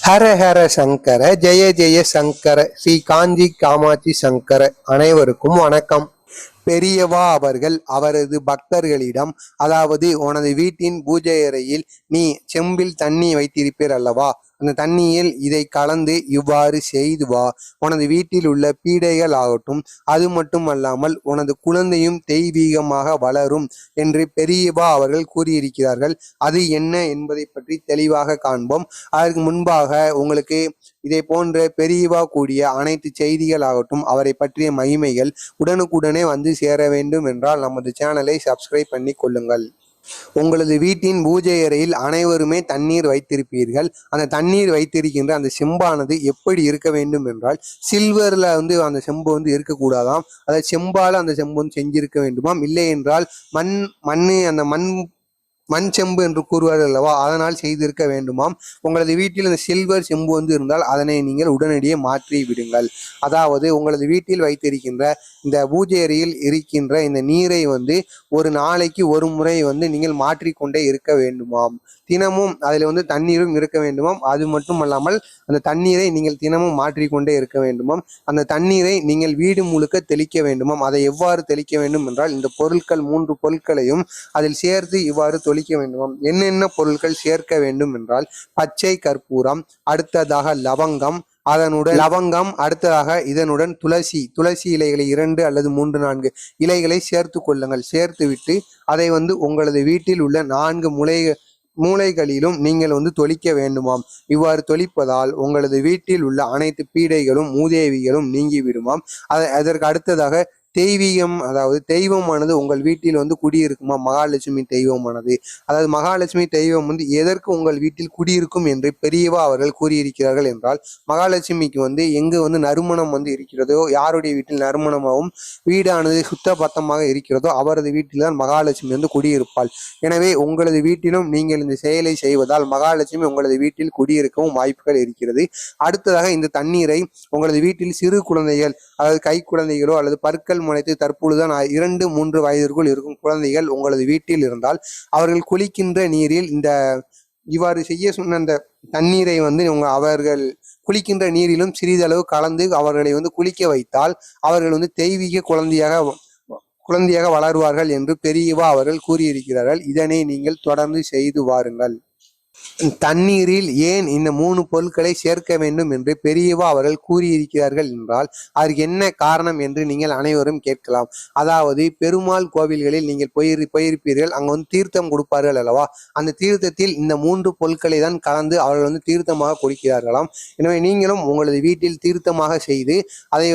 ஹர ஹர சங்கர, ஜெய ஜெய சங்கர, ஸ்ரீ காஞ்சி காமாட்சி சங்கர. அனைவருக்கும் வணக்கம். பெரியவா அவர்கள் அவரது பக்தர்களிடம், அதாவது உனது வீட்டின் பூஜை அறையில் நீ செம்பில் தண்ணி வைத்திருப்பீர் அல்லவா, அந்த தண்ணியில் இதை கலந்து இவ்வாறு செய்து வா. உனது வீட்டில் உள்ள பீடைகள் ஆகட்டும், அது மட்டும் அல்லாமல் உனது குழந்தையும் தெய்வீகமாக வளரும் என்று பெரியவா அவர்கள் கூறியிருக்கிறார்கள். அது என்ன என்பதை பற்றி தெளிவாக காண்போம். அதற்கு முன்பாக உங்களுக்கு இதை போன்ற பெரியவா கூடிய அனைத்து செய்திகள் ஆகட்டும், அவரை பற்றிய மகிமைகள் உடனுக்குடனே வந்து சேர வேண்டும் என்றால் நமது சேனலை சப்ஸ்கிரைப் பண்ணி கொள்ளுங்கள். உங்களது வீட்டின் பூஜை அறையில் அனைவருமே தண்ணீர் வைத்திருப்பீர்கள். அந்த தண்ணீர் வைத்திருக்கின்ற அந்த செம்பானது எப்படி இருக்க வேண்டும் என்றால், சில்வர்ல அந்த செம்பு இருக்கக்கூடாதாம். அதாவது செம்பால அந்த செம்பு செஞ்சிருக்க வேண்டுமாம். இல்லை என்றால் அந்த மண் செம்பு என்று கூறுவார்கள் அல்லவா, அதனால் செய்திருக்க வேண்டுமாம். உங்களது வீட்டில் இந்த சில்வர் செம்பு இருந்தால் அதனை நீங்கள் உடனடியே மாற்றி விடுங்கள். அதாவது உங்களது வீட்டில் வைத்திருக்கின்ற இந்த பூஜை அறையில் இருக்கின்ற இந்த நீரை ஒரு நாளைக்கு ஒரு முறை நீங்கள் மாற்றிக்கொண்டே இருக்க வேண்டுமாம். தினமும் அதில் தண்ணீரும் இருக்க வேண்டுமாம். அது மட்டும் அல்லாமல் அந்த தண்ணீரை நீங்கள் தினமும் மாற்றிக்கொண்டே இருக்க வேண்டுமாம். அந்த தண்ணீரை நீங்கள் வீடு முழுக்க தெளிக்க வேண்டுமாம். அதை எவ்வாறு தெளிக்க வேண்டும் என்றால், இந்த பொருட்கள் 3 பொருட்களையும் அதில் சேர்த்து இவ்வாறு தொளிக்க வேண்டுமாம். என்னென்ன பொருட்கள் சேர்க்க வேண்டும் என்றால், பச்சை கற்பூரம், அடுத்ததாக லவங்கம், அடுத்ததாக இதனுடன் துளசி இலைகளை 2 அல்லது 3 4 இலைகளை சேர்த்து கொள்ளுங்கள். சேர்த்து விட்டு அதை உங்களது வீட்டில் உள்ள 4 மூலைகளிலும் நீங்கள் தொளிக்க வேண்டுமாம். இவ்வாறு தொளிப்பதால் உங்களது வீட்டில் உள்ள அனைத்து பீடைகளும் மூதேவிகளும் நீங்கி விடுமாம். அதற்கு அடுத்ததாக தெய்வீகம், அதாவது தெய்வமானது உங்கள் வீட்டில் குடியிருக்குமா, மகாலட்சுமி தெய்வமானது. அதாவது மகாலட்சுமி தெய்வம் எதற்கு உங்கள் வீட்டில் குடியிருக்கும் என்று பெரியவா அவர்கள் கூறியிருக்கிறார்கள் என்றால், மகாலட்சுமிக்கு எங்கு நறுமணம் இருக்கிறதோ, யாருடைய வீட்டில் நறுமணமாகவும் வீடானது சுத்த பத்தமாக இருக்கிறதோ அவரது வீட்டில்தான் மகாலட்சுமி குடியிருப்பாள். எனவே உங்களது வீட்டிலும் நீங்கள் இந்த செயலை செய்வதால் மகாலட்சுமி உங்களது வீட்டில் குடியிருக்கவும் வாய்ப்புகள் இருக்கிறது. அடுத்ததாக இந்த தண்ணீரை உங்களது வீட்டில் சிறு குழந்தைகள், அதாவது கை குழந்தைகளோ அல்லது பற்கள் முளைத்து தற்பொழுதுதான் 2 3 வயதிற்குள் இருக்கும் குழந்தைகள் உங்களது வீட்டில் இருந்தால், அவர்கள் குளிக்கின்ற நீரில் இவ்வாறு செய்ய சொன்ன அந்த தண்ணீரை அவர்கள் குளிக்கின்ற நீரிலும் சிறிதளவு கலந்து அவர்களை குளிக்க வைத்தால் அவர்கள் தெய்வீக குழந்தையாக வளருவார்கள் என்று பெரியவா அவர்கள் கூறியிருக்கிறார்கள். இதனை நீங்கள் தொடர்ந்து செய்து வாருங்கள். தண்ணீரில் ஏன் இந்த 3 பொருட்களை சேர்க்க வேண்டும் என்று பெரியவா அவர்கள் கூறியிருக்கிறார்கள் என்றால், அதற்கு என்ன காரணம் என்று நீங்கள் அனைவரும் கேட்கலாம். அதாவது பெருமாள் கோவில்களில் நீங்கள் போயிருப்பீர்கள். அங்க தீர்த்தம் கொடுப்பார்கள் அல்லவா, அந்த தீர்த்தத்தில் இந்த 3 பொருட்களை தான் கலந்து அவர்கள் தீர்த்தமாக கொடுக்கிறார்களாம். எனவே நீங்களும் உங்களது வீட்டில் தீர்த்தமாக செய்து அதை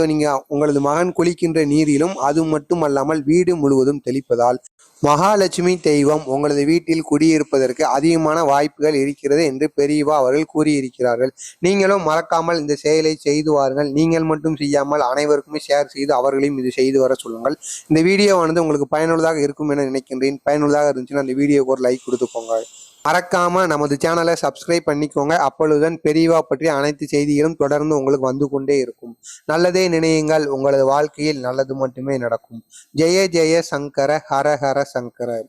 உங்களது மகன் குளிக்கின்ற நீரிலும், அது மட்டும் அல்லாமல் வீடு முழுவதும் தெளிப்பதால் மகாலட்சுமி தெய்வம் உங்களது வீட்டில் குடியிருப்பதற்கு அதிகமான வாய்ப்புகள் இருக்கிறது என்று பெரியவா அவர்கள் கூறியிருக்கிறார்கள். நீங்களும் மறக்காமல் இந்த செயலை செய்து வாருங்கள். நீங்கள் மட்டும் செய்யாமல் அனைவருக்குமே ஷேர் செய்து அவர்களையும் இது செய்து வர சொல்லுங்கள். இந்த வீடியோ உங்களுக்கு பயனுள்ளதாக இருக்கும் என நினைக்கின்றேன். பயனுள்ளதாக இருந்துச்சுன்னா அந்த வீடியோக்கு ஒரு லைக் கொடுத்துக்கோங்க. மறக்காம நமது சேனலை சப்ஸ்கிரைப் பண்ணிக்கோங்க. அப்பொழுதுதான் பெரியவா பற்றி அனைத்து செய்திகளும் தொடர்ந்து உங்களுக்கு வந்து கொண்டே இருக்கும். நல்லதே நினையுங்கள், உங்களது வாழ்க்கையில் நல்லது மட்டுமே நடக்கும். ஜெய ஜெய சங்கர, ஹர ஹர சங்கர.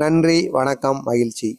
நன்றி, வணக்கம், மகிழ்ச்சி.